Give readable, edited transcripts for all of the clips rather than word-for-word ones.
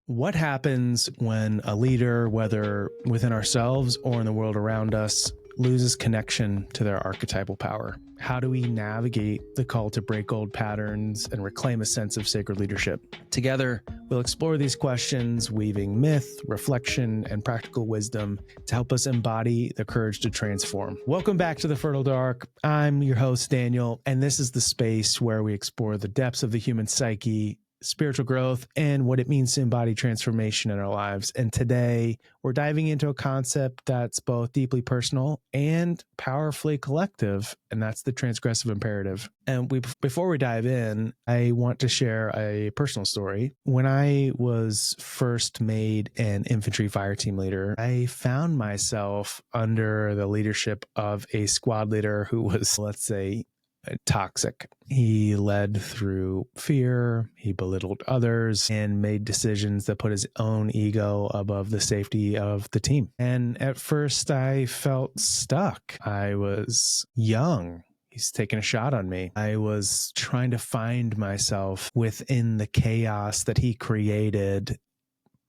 What happens when a leader, whether within ourselves or in the world around us, loses connection to their archetypal power? How do we navigate the call to break old patterns and reclaim a sense of sacred leadership? Together, we'll explore these questions, weaving myth, reflection, and practical wisdom to help us embody the courage to transform. Welcome back to the Fertile Dark. I'm your host, Daniel, and this is the space where we explore the depths of the human psyche, spiritual growth, and what it means to embody transformation in our lives. And today we're diving into a concept that's both deeply personal and powerfully collective, and that's the transgressive imperative. And before we dive in, I want to share a personal story. When I was first made an infantry fire team leader, I found myself under the leadership of a squad leader who was, let's say, toxic. He led through fear, he belittled others, and made decisions that put his own ego above the safety of the team. And at first I felt stuck. I was young. He's taking a shot on me. I was trying to find myself within the chaos that he created,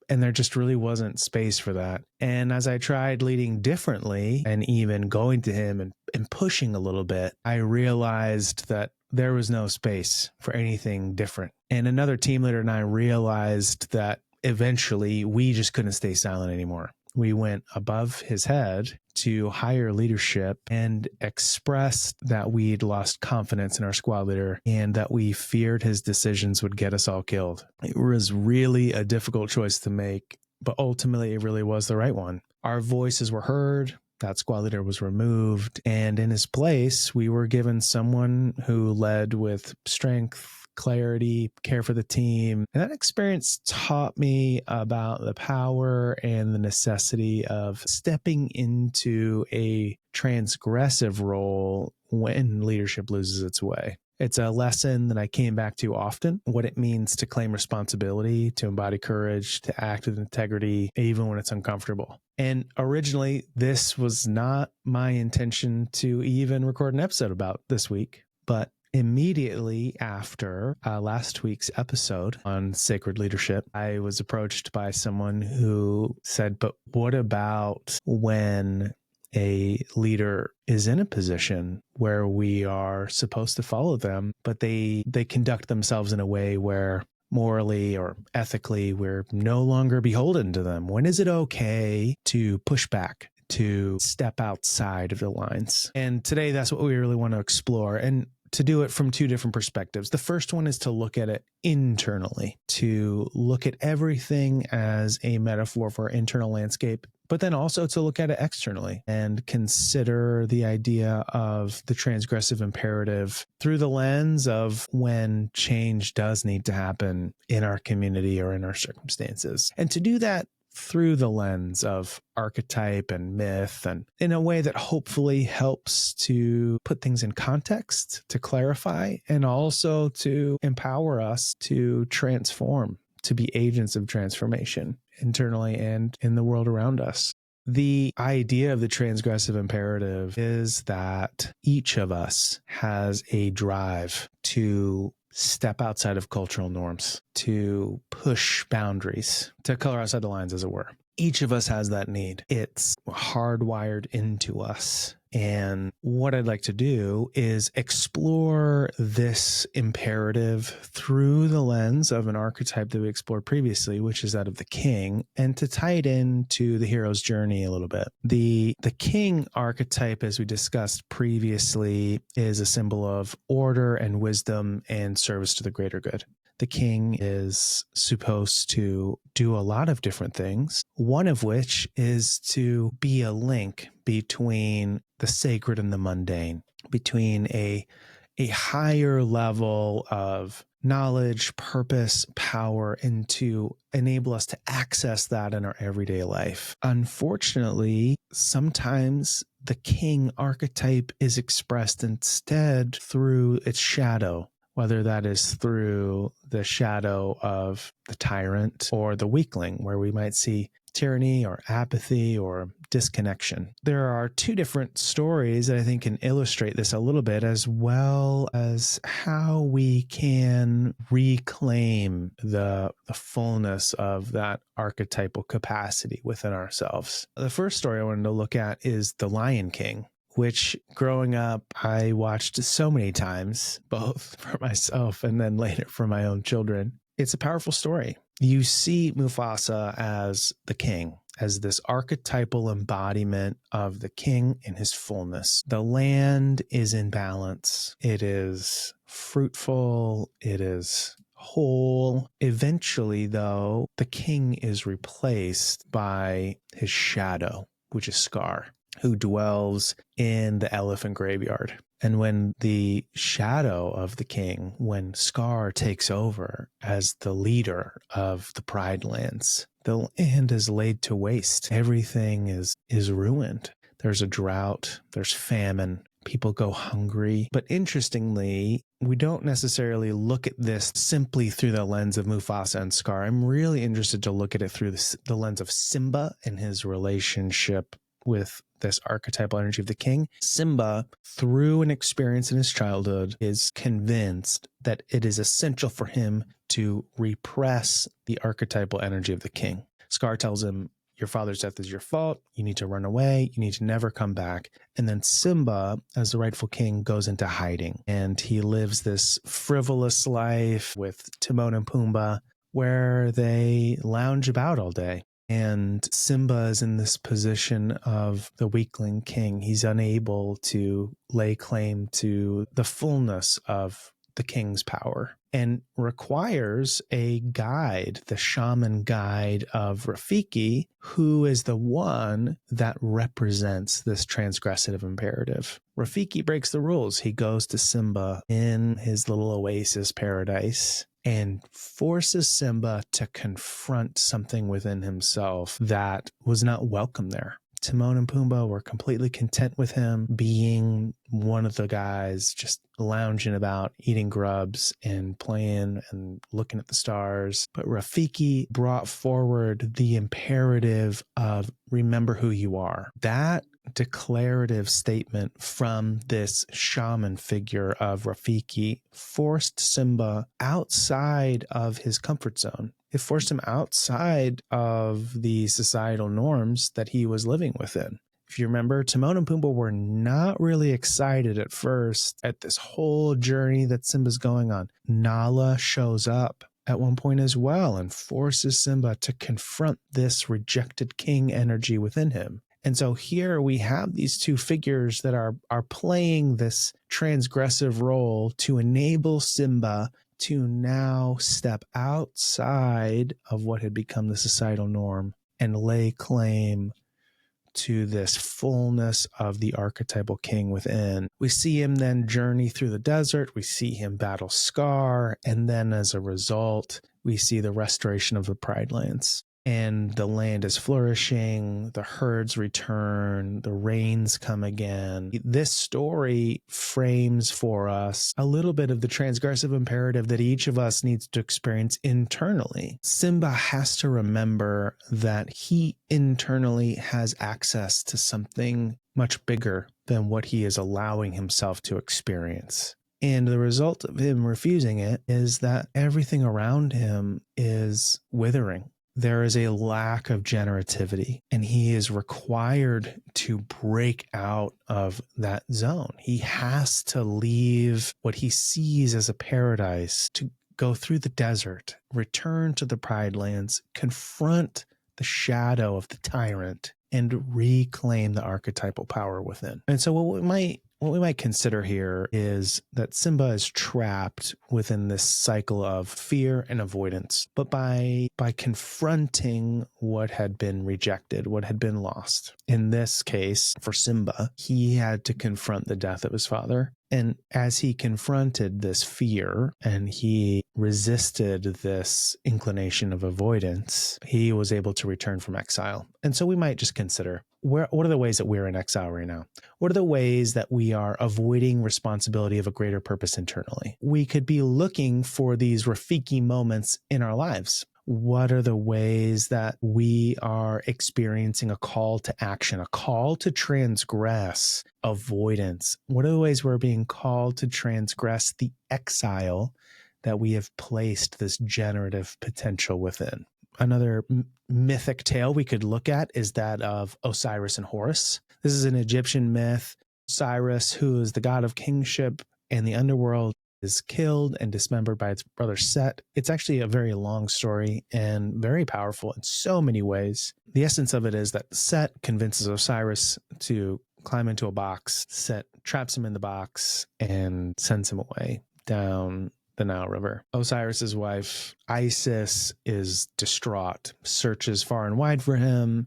and there just really wasn't space for that. And as I tried leading differently and even going to him and pushing a little bit, I realized that there was no space for anything different. And another team leader and I realized that eventually we just couldn't stay silent anymore. We went above his head to higher leadership and expressed that we'd lost confidence in our squad leader and that we feared his decisions would get us all killed. It was really a difficult choice to make, but ultimately it really was the right one. Our voices were heard. That squad leader was removed, and in his place, we were given someone who led with strength, clarity, care for the team. And that experience taught me about the power and the necessity of stepping into a transgressive role when leadership loses its way. It's a lesson that I came back to often, what it means to claim responsibility, to embody courage, to act with integrity, even when it's uncomfortable. And originally, this was not my intention to even record an episode about this week, but immediately after last week's episode on sacred leadership, I was approached by someone who said, but what about when a leader is in a position where we are supposed to follow them, but they conduct themselves in a way where morally or ethically we're no longer beholden to them? When is it okay to push back, to step outside of the lines? And today, that's what we really want to explore, and to do it from two different perspectives. The first one is to look at it internally, to look at everything as a metaphor for our internal landscape, but then also to look at it externally and consider the idea of the transgressive imperative through the lens of when change does need to happen in our community or in our circumstances. And to do that through the lens of archetype and myth, and in a way that hopefully helps to put things in context, to clarify, and also to empower us to transform, to be agents of transformation internally and in the world around us. The idea of the transgressive imperative is that each of us has a drive to step outside of cultural norms, to push boundaries, to color outside the lines, as it were. Each of us has that need. It's hardwired into us. And what I'd like to do is explore this imperative through the lens of an archetype that we explored previously, which is that of the king, and to tie it into the hero's journey a little bit. The king archetype, as we discussed previously, is a symbol of order and wisdom and service to the greater good. The king is supposed to do a lot of different things, one of which is to be a link between the sacred and the mundane, between a higher level of knowledge, purpose, power, and to enable us to access that in our everyday life. Unfortunately, sometimes the king archetype is expressed instead through its shadow, whether that is through the shadow of the tyrant or the weakling, where we might see tyranny or apathy or disconnection. There are two different stories that I think can illustrate this a little bit, as well as how we can reclaim the fullness of that archetypal capacity within ourselves. The first story I wanted to look at is The Lion King, which growing up, I watched so many times, both for myself and then later for my own children. It's a powerful story. You see Mufasa as the king, as this archetypal embodiment of the king in his fullness. The land is in balance. It is fruitful. It is whole. Eventually, though, the king is replaced by his shadow, which is Scar, who dwells in the elephant graveyard. And when the shadow of the king, when Scar takes over as the leader of the Pride Lands, the land is laid to waste. Everything is ruined. There's a drought, there's famine, people go hungry. But interestingly, we don't necessarily look at this simply through the lens of Mufasa and Scar. I'm really interested to look at it through the lens of Simba and his relationship with this archetypal energy of the king. Simba, through an experience in his childhood, is convinced that it is essential for him to repress the archetypal energy of the king. Scar tells him, your father's death is your fault. You need to run away. You need to never come back. And then Simba, as the rightful king, goes into hiding. And he lives this frivolous life with Timon and Pumbaa, where they lounge about all day. And Simba is in this position of the weakling king. He's unable to lay claim to the fullness of the king's power, and requires a guide, the shaman guide of Rafiki, who is the one that represents this transgressive imperative. Rafiki breaks the rules. He goes to Simba in his little oasis paradise and forces Simba to confront something within himself that was not welcome there. Timon and Pumbaa were completely content with him being one of the guys just lounging about, eating grubs and playing and looking at the stars. But Rafiki brought forward the imperative of remember who you are. That declarative statement from this shaman figure of Rafiki forced Simba outside of his comfort zone. It forced him outside of the societal norms that he was living within. If you remember, Timon and Pumbaa were not really excited at first at this whole journey that Simba's going on. Nala shows up at one point as well and forces Simba to confront this rejected king energy within him. And so here we have these two figures that are playing this transgressive role to enable Simba to now step outside of what had become the societal norm and lay claim to this fullness of the archetypal king within. We see him then journey through the desert. We see him battle Scar. And then as a result, we see the restoration of the Pride Lands. And the land is flourishing, the herds return, the rains come again. This story frames for us a little bit of the transgressive imperative that each of us needs to experience internally. Simba has to remember that he internally has access to something much bigger than what he is allowing himself to experience. And the result of him refusing it is that everything around him is withering. There is a lack of generativity, and he is required to break out of that zone. He has to leave what he sees as a paradise to go through the desert, return to the Pride Lands, confront the shadow of the tyrant, and reclaim the archetypal power within. And so what we might consider here is that Simba is trapped within this cycle of fear and avoidance. But by confronting what had been rejected, what had been lost, in this case, for Simba, he had to confront the death of his father. And as he confronted this fear and he resisted this inclination of avoidance, he was able to return from exile. And so we might just consider, what are the ways that we're in exile right now? What are the ways that we are avoiding responsibility of a greater purpose internally? We could be looking for these Rafiki moments in our lives what are the ways that we are experiencing a call to action, a call to transgress avoidance? What are the ways we're being called to transgress the exile that we have placed this generative potential within? Another mythic tale we could look at is that of Osiris and Horus. This is an Egyptian myth. Osiris, who is the god of kingship and the underworld, is killed and dismembered by its brother Set. It's actually a very long story and very powerful in so many ways. The essence of it is that Set convinces Osiris to climb into a box. Set traps him in the box and sends him away down the Nile River. Osiris's wife, Isis, is distraught, searches far and wide for him.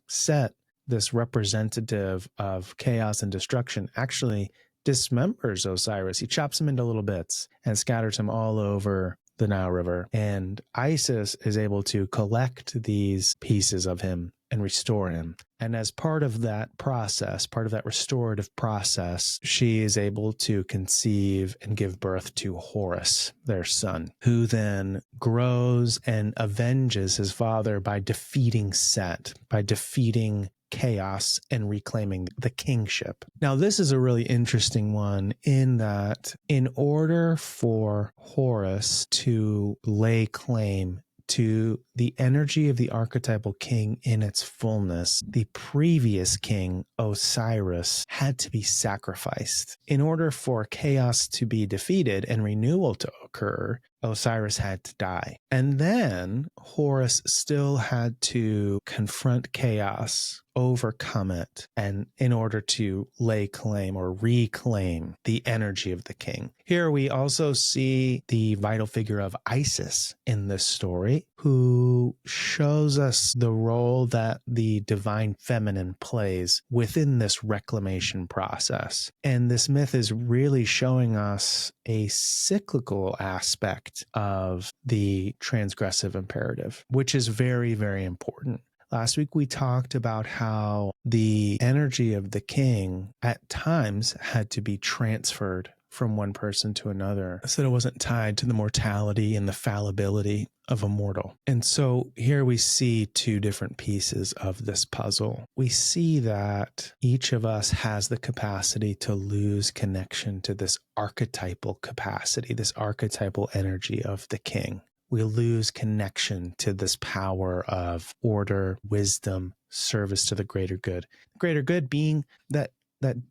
Set, this representative of chaos and destruction, actually dismembers Osiris. He chops him into little bits and scatters him all over the Nile River. And Isis is able to collect these pieces of him and restore him. And as part of that process, part of that restorative process, she is able to conceive and give birth to Horus, their son, who then grows and avenges his father by defeating Set, by defeating chaos and reclaiming the kingship. Now, this is a really interesting one in that in order for Horus to lay claim to the energy of the archetypal king in its fullness, the previous king, Osiris, had to be sacrificed. In order for chaos to be defeated and renewal to occur, Osiris had to die. And then Horus still had to confront chaos, overcome it, and in order to lay claim or reclaim the energy of the king. Here we also see the vital figure of Isis in this story, who shows us the role that the divine feminine plays within this reclamation process. And this myth is really showing us a cyclical aspect of the transgressive imperative, which is very, very important. Last week, we talked about how the energy of the king at times had to be transferred from one person to another so that it wasn't tied to the mortality and the fallibility of a mortal. And so here we see two different pieces of this puzzle. We see that each of us has the capacity to lose connection to this archetypal capacity, this archetypal energy of the king. We lose connection to this power of order, wisdom, service to the greater good. The greater good being that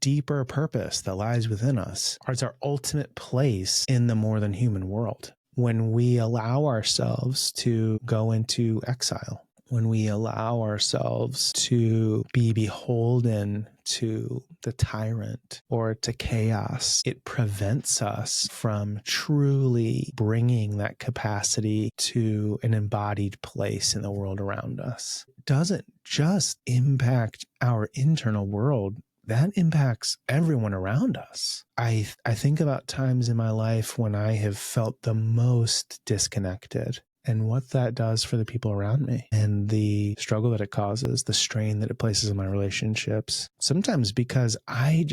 deeper purpose that lies within us. It's our ultimate place in the more than human world. When we allow ourselves to go into exile, when we allow ourselves to be beholden to the tyrant or to chaos, it prevents us from truly bringing that capacity to an embodied place in the world around us. It doesn't just impact our internal world, that impacts everyone around us. I think about times in my life when I have felt the most disconnected and what that does for the people around me and the struggle that it causes, the strain that it places in my relationships. Sometimes because I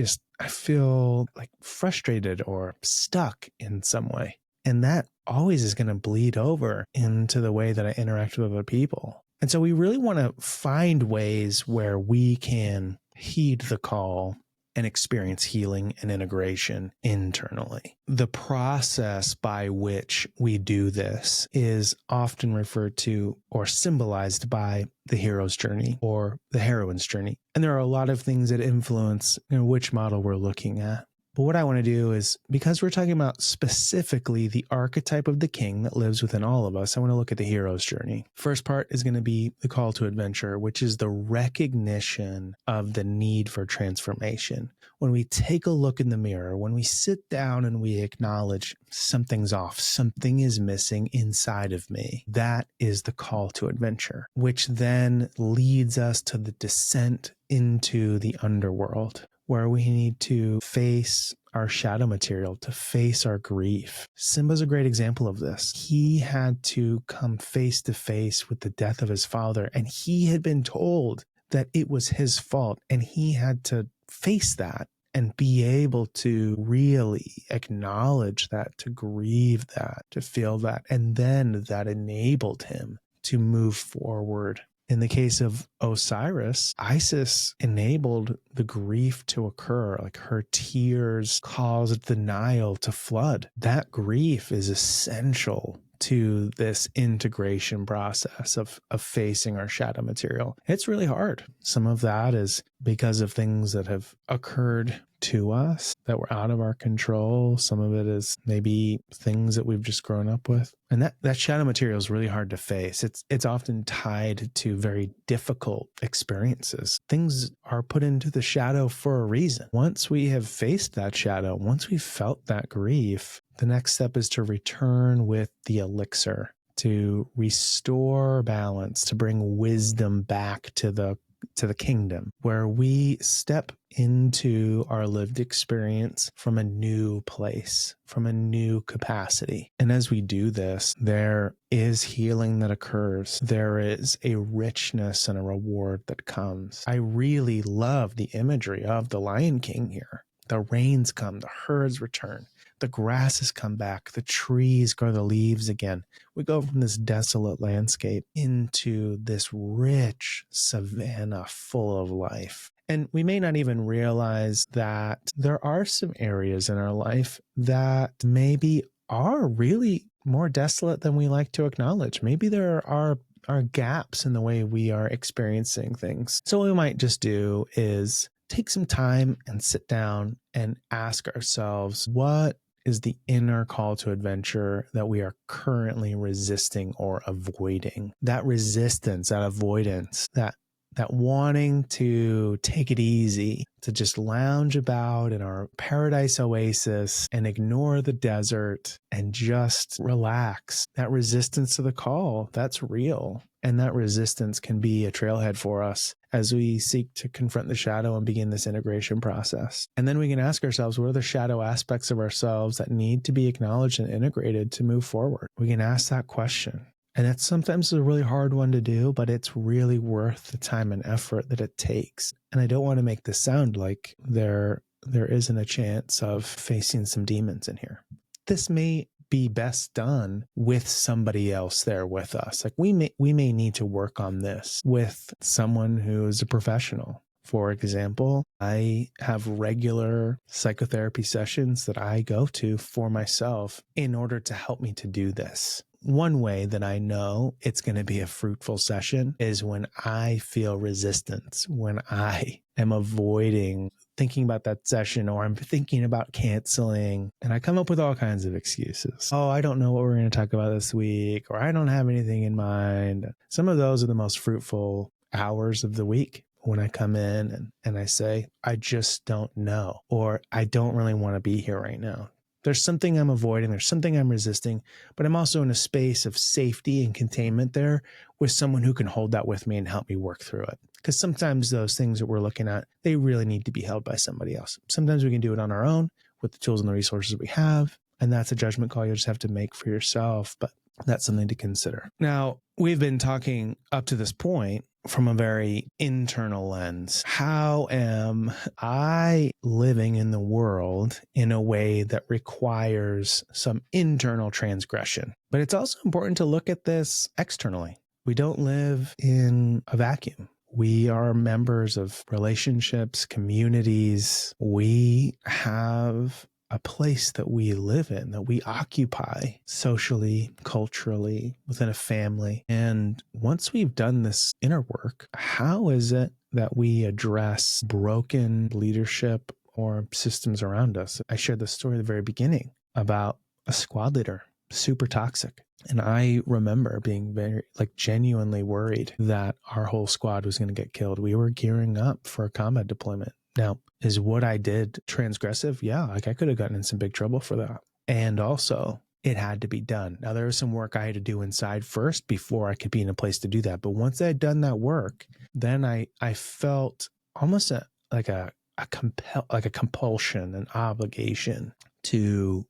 feel like frustrated or stuck in some way. And that always is going to bleed over into the way that I interact with other people. And so we really want to find ways where we can heed the call and experience healing and integration internally. The process by which we do this is often referred to or symbolized by the hero's journey or the heroine's journey. And there are a lot of things that influence which model we're looking at. But what I want to do is, because we're talking about specifically the archetype of the king that lives within all of us, I want to look at the hero's journey. First part is going to be the call to adventure, which is the recognition of the need for transformation. When we take a look in the mirror, when we sit down and we acknowledge something's off, something is missing inside of me, that is the call to adventure, which then leads us to the descent into the underworld, where we need to face our shadow material, to face our grief. Simba's a great example of this. He had to come face to face with the death of his father, and he had been told that it was his fault, and he had to face that and be able to really acknowledge that, to grieve that, to feel that. And then that enabled him to move forward. In the case of Osiris, Isis enabled the grief to occur. Like her tears caused the Nile to flood. That grief is essential to this integration process of facing our shadow material. It's really hard. Some of that is because of things that have occurred to us that were out of our control. Some of it is maybe things that we've just grown up with. And that shadow material is really hard to face. It's often tied to very difficult experiences. Things are put into the shadow for a reason. Once we have faced that shadow, once we've felt that grief, the next step is to return with the elixir, to restore balance, to bring wisdom back to the kingdom, where we step into our lived experience from a new place, from a new capacity. And as we do this, there is healing that occurs. There is a richness and a reward that comes. I really love the imagery of the Lion King here. The rains come, the herds return, the grasses come back, the trees grow the leaves again. We go from this desolate landscape into this rich savanna full of life. And we may not even realize that there are some areas in our life that maybe are really more desolate than we like to acknowledge. Maybe there are gaps in the way we are experiencing things. So what we might just do is take some time and sit down and ask ourselves, what is the inner call to adventure that we are currently resisting or avoiding? That resistance, that avoidance, that wanting to take it easy, to just lounge about in our paradise oasis and ignore the desert and just relax. That resistance to the call, that's real. And that resistance can be a trailhead for us as we seek to confront the shadow and begin this integration process. And then we can ask ourselves, what are the shadow aspects of ourselves that need to be acknowledged and integrated to move forward? We can ask that question. And it's sometimes a really hard one to do, but it's really worth the time and effort that it takes. And I don't want to make this sound like there isn't a chance of facing some demons in here. This may be best done with somebody else there with us. Like we may need to work on this with someone who is a professional. For example, I have regular psychotherapy sessions that I go to for myself in order to help me to do this. One way that I know it's going to be a fruitful session is when I feel resistance, when I am avoiding thinking about that session, or I'm thinking about canceling, and I come up with all kinds of excuses. Oh, I don't know what we're going to talk about this week, or I don't have anything in mind. Some of those are the most fruitful hours of the week when I come in and I say, I just don't know, or I don't really want to be here right now. There's something I'm avoiding. There's something I'm resisting, but I'm also in a space of safety and containment there with someone who can hold that with me and help me work through it. Because sometimes those things that we're looking at, they really need to be held by somebody else. Sometimes we can do it on our own with the tools and the resources we have. And that's a judgment call you just have to make for yourself. But that's something to consider. Now, we've been talking up to this point from a very internal lens. How am I living in the world in a way that requires some internal transgression? But it's also important to look at this externally. We don't live in a vacuum. We are members of relationships, communities. We have a place that we live in, that we occupy socially, culturally, within a family. And once we've done this inner work, how is it that we address broken leadership or systems around us? I shared the story at the very beginning about a squad leader, super toxic. And I remember being very, genuinely worried that our whole squad was going to get killed. We were gearing up for a combat deployment. Now, is what I did transgressive? Yeah, I could have gotten in some big trouble for that. And also, it had to be done. Now, there was some work I had to do inside first before I could be in a place to do that. But once I had done that work, then I felt almost like a compulsion, an obligation to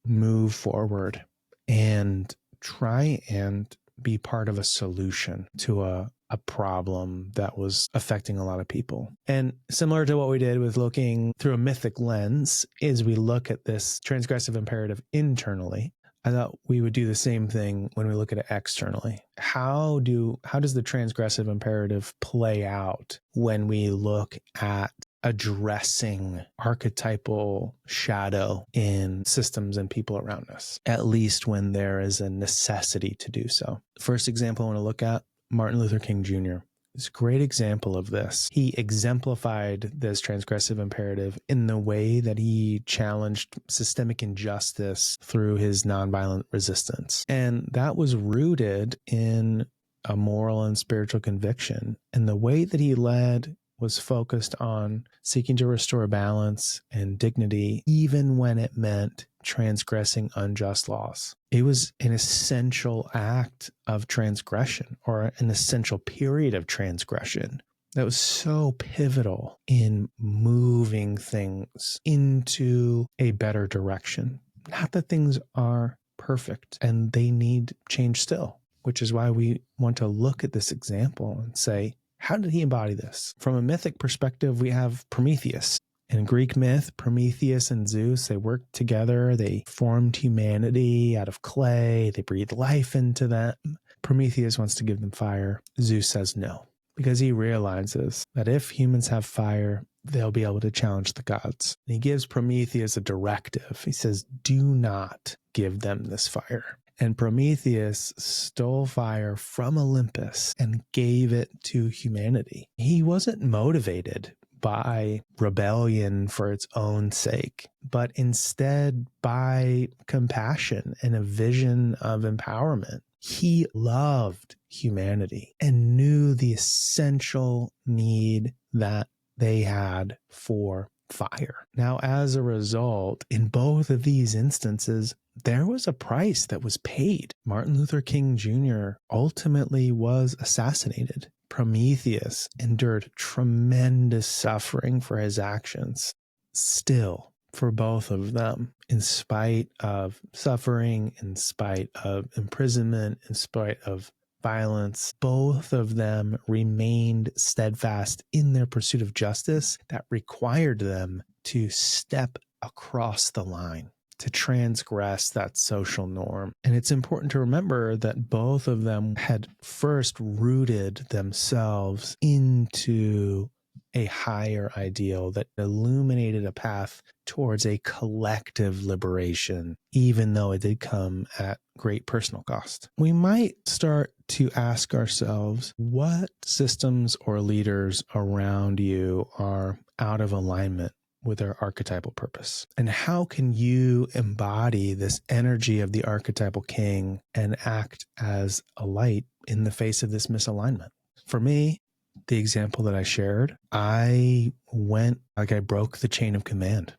move forward and try and be part of a solution to a problem that was affecting a lot of people. And similar to what we did with looking through a mythic lens, is we look at this transgressive imperative internally. I thought we would do the same thing when we look at it externally. How does the transgressive imperative play out when we look at addressing archetypal shadow in systems and people around us, at least when there is a necessity to do so? First example I want to look at, Martin Luther King Jr. It's a great example of this. He exemplified this transgressive imperative in the way that he challenged systemic injustice through his nonviolent resistance. And that was rooted in a moral and spiritual conviction. And the way that he led was focused on seeking to restore balance and dignity, even when it meant transgressing unjust laws. It was an essential act of transgression, or an essential period of transgression, that was so pivotal in moving things into a better direction. Not that things are perfect and they need change still, which is why we want to look at this example and say, how did he embody this? From a mythic perspective, we have Prometheus. In Greek myth, Prometheus and Zeus, they worked together. They formed humanity out of clay. They breathed life into them. Prometheus wants to give them fire. Zeus says no, because he realizes that if humans have fire, they'll be able to challenge the gods. And he gives Prometheus a directive. He says, do not give them this fire. And Prometheus stole fire from Olympus and gave it to humanity. He wasn't motivated by rebellion for its own sake, but instead by compassion and a vision of empowerment. He loved humanity and knew the essential need that they had for fire. Now, as a result, in both of these instances, there was a price that was paid. Martin Luther King Jr. ultimately was assassinated. Prometheus endured tremendous suffering for his actions. Still, for both of them, in spite of suffering, in spite of imprisonment, in spite of violence, both of them remained steadfast in their pursuit of justice that required them to step across the line, to transgress that social norm. And it's important to remember that both of them had first rooted themselves into a higher ideal that illuminated a path towards a collective liberation, even though it did come at great personal cost. We might start to ask ourselves, what systems or leaders around you are out of alignment with their archetypal purpose? And how can you embody this energy of the archetypal king and act as a light in the face of this misalignment? For me, the example that I shared, I broke the chain of command,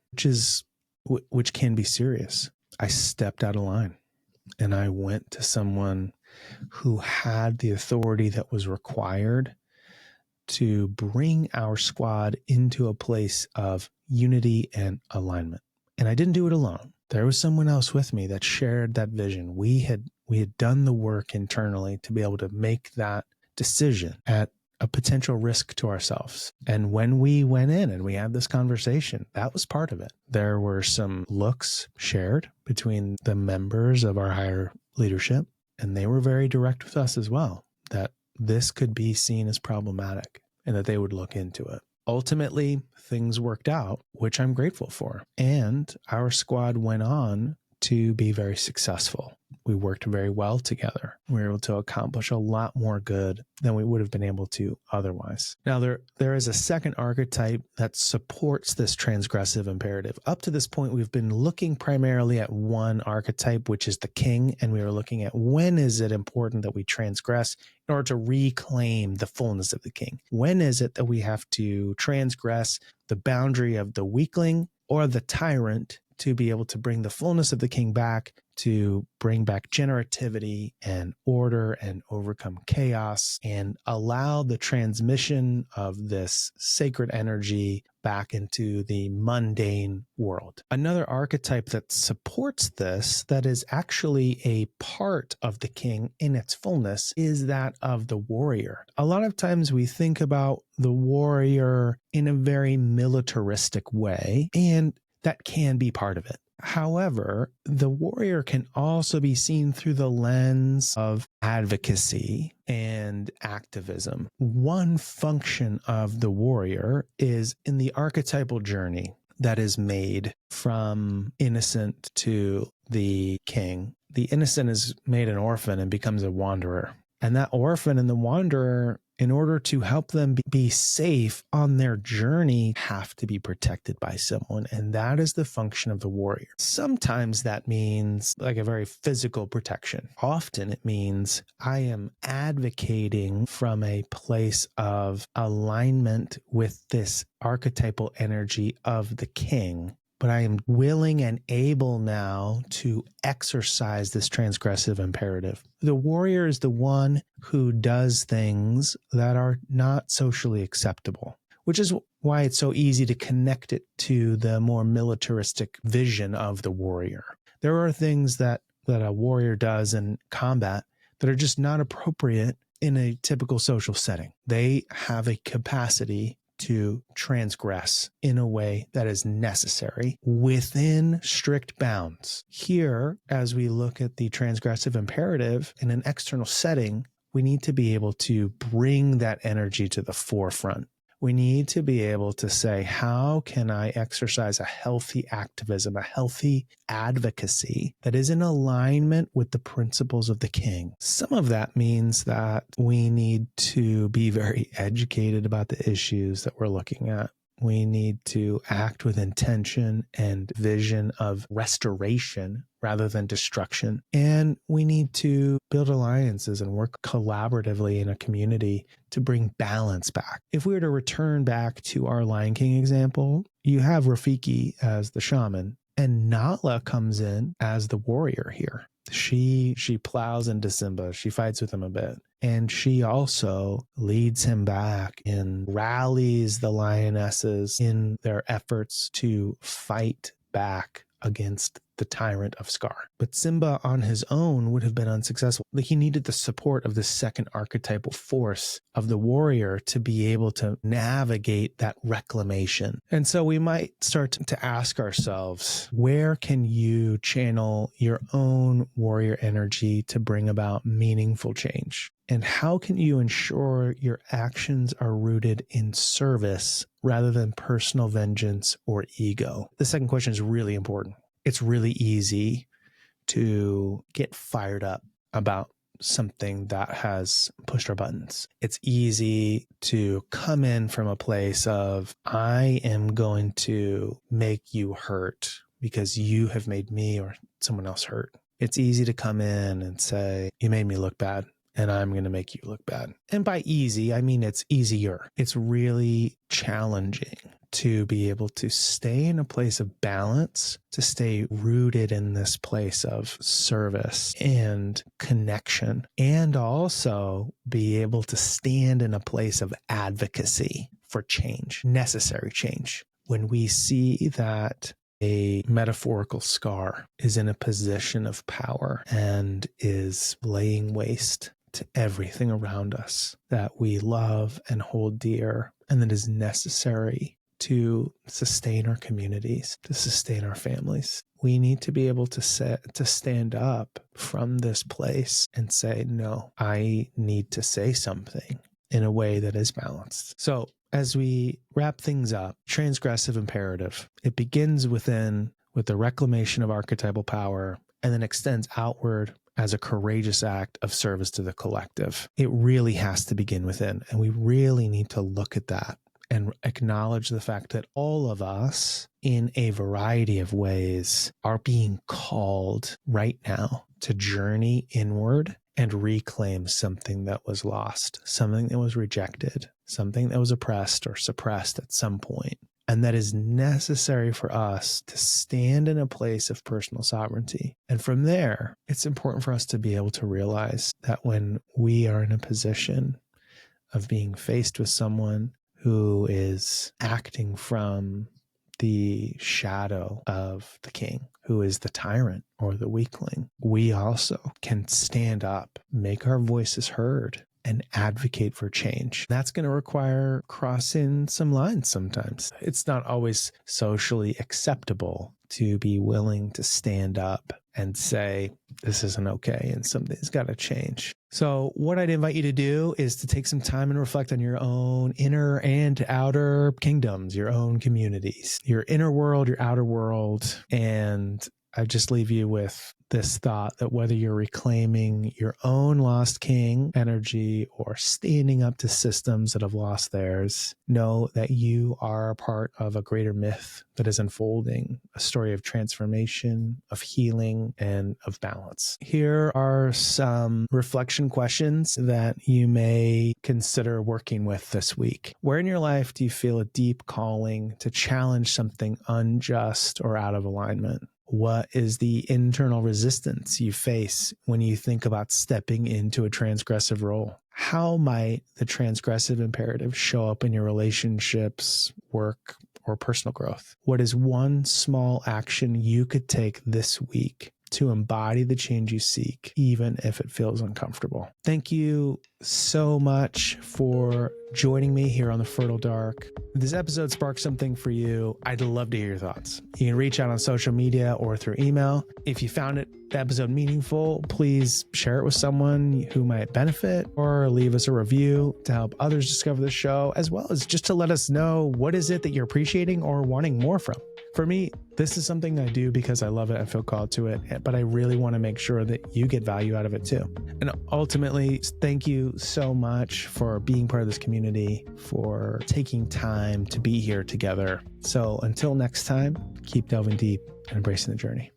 which can be serious. I stepped out of line and I went to someone who had the authority that was required to bring our squad into a place of unity and alignment. And I didn't do it alone. There was someone else with me that shared that vision. We had done the work internally to be able to make that decision at a potential risk to ourselves. And when we went in and we had this conversation, that was part of it. There were some looks shared between the members of our higher leadership, and they were very direct with us as well, that this could be seen as problematic and that they would look into it. Ultimately, things worked out, which I'm grateful for. And our squad went on to be very successful. We worked very well together. We were able to accomplish a lot more good than we would have been able to otherwise. Now, there is a second archetype that supports this transgressive imperative. Up to this point, we've been looking primarily at one archetype, which is the king, and we were looking at when is it important that we transgress in order to reclaim the fullness of the king? When is it that we have to transgress the boundary of the weakling or the tyrant to be able to bring the fullness of the king back, to bring back generativity and order and overcome chaos and allow the transmission of this sacred energy back into the mundane world. Another archetype that supports this, that is actually a part of the king in its fullness, is that of the warrior. A lot of times we think about the warrior in a very militaristic way, and that can be part of it. However, the warrior can also be seen through the lens of advocacy and activism. One function of the warrior is in the archetypal journey that is made from innocent to the king. The innocent is made an orphan and becomes a wanderer. And that orphan and the wanderer, in order to help them be safe on their journey, have to be protected by someone. And that is the function of the warrior. Sometimes that means like a very physical protection. Often it means I am advocating from a place of alignment with this archetypal energy of the king. But I am willing and able now to exercise this transgressive imperative. The warrior is the one who does things that are not socially acceptable, which is why it's so easy to connect it to the more militaristic vision of the warrior. There are things that a warrior does in combat that are just not appropriate in a typical social setting. They have a capacity to transgress in a way that is necessary within strict bounds. Here, as we look at the transgressive imperative in an external setting, we need to be able to bring that energy to the forefront. We need to be able to say, how can I exercise a healthy activism, a healthy advocacy that is in alignment with the principles of the king? Some of that means that we need to be very educated about the issues that we're looking at. We need to act with intention and vision of restoration rather than destruction. And we need to build alliances and work collaboratively in a community to bring balance back. If we were to return back to our Lion King example, you have Rafiki as the shaman, and Nala comes in as the warrior here. She plows into Simba. She fights with him a bit. And she also leads him back and rallies the lionesses in their efforts to fight back against the tyrant of Scar. But Simba on his own would have been unsuccessful. He needed the support of the second archetypal force of the warrior to be able to navigate that reclamation. And so we might start to ask ourselves, where can you channel your own warrior energy to bring about meaningful change? And how can you ensure your actions are rooted in service rather than personal vengeance or ego? The second question is really important. It's really easy to get fired up about something that has pushed our buttons. It's easy to come in from a place of, I am going to make you hurt because you have made me or someone else hurt. It's easy to come in and say, you made me look bad, and I'm going to make you look bad. And by easy, I mean it's easier. It's really challenging to be able to stay in a place of balance, to stay rooted in this place of service and connection, and also be able to stand in a place of advocacy for change, necessary change. When we see that a metaphorical Scar is in a position of power and is laying waste to everything around us that we love and hold dear, and that is necessary to sustain our communities, to sustain our families. We need to be able to stand up from this place and say, no, I need to say something in a way that is balanced. So as we wrap things up, transgressive imperative, it begins within with the reclamation of archetypal power and then extends outward as a courageous act of service to the collective. It really has to begin within, and we really need to look at that and acknowledge the fact that all of us, in a variety of ways, are being called right now to journey inward and reclaim something that was lost, something that was rejected, something that was oppressed or suppressed at some point. And that is necessary for us to stand in a place of personal sovereignty. And from there, it's important for us to be able to realize that when we are in a position of being faced with someone who is acting from the shadow of the king, who is the tyrant or the weakling, we also can stand up, make our voices heard, and advocate for change. That's going to require crossing some lines sometimes. It's not always socially acceptable to be willing to stand up and say, this isn't okay and something's got to change. So what I'd invite you to do is to take some time and reflect on your own inner and outer kingdoms, your own communities, your inner world, your outer world. And I just leave you with this thought that whether you're reclaiming your own lost king energy or standing up to systems that have lost theirs, know that you are a part of a greater myth that is unfolding, a story of transformation, of healing, and of balance. Here are some reflection questions that you may consider working with this week. Where in your life do you feel a deep calling to challenge something unjust or out of alignment? What is the internal resistance you face when you think about stepping into a transgressive role? How might the transgressive imperative show up in your relationships, work, or personal growth? What is one small action you could take this week to embody the change you seek, even if it feels uncomfortable? Thank you so much for joining me here on The Fertile Dark. If this episode sparked something for you, I'd love to hear your thoughts. You can reach out on social media or through email. If you found the episode meaningful, please share it with someone who might benefit, or leave us a review to help others discover the show, as well as just to let us know what is it that you're appreciating or wanting more from. For me, this is something I do because I love it. I feel called to it, but I really want to make sure that you get value out of it too. And ultimately, thank you so much for being part of this community, for taking time to be here together. So until next time, keep delving deep and embracing the journey.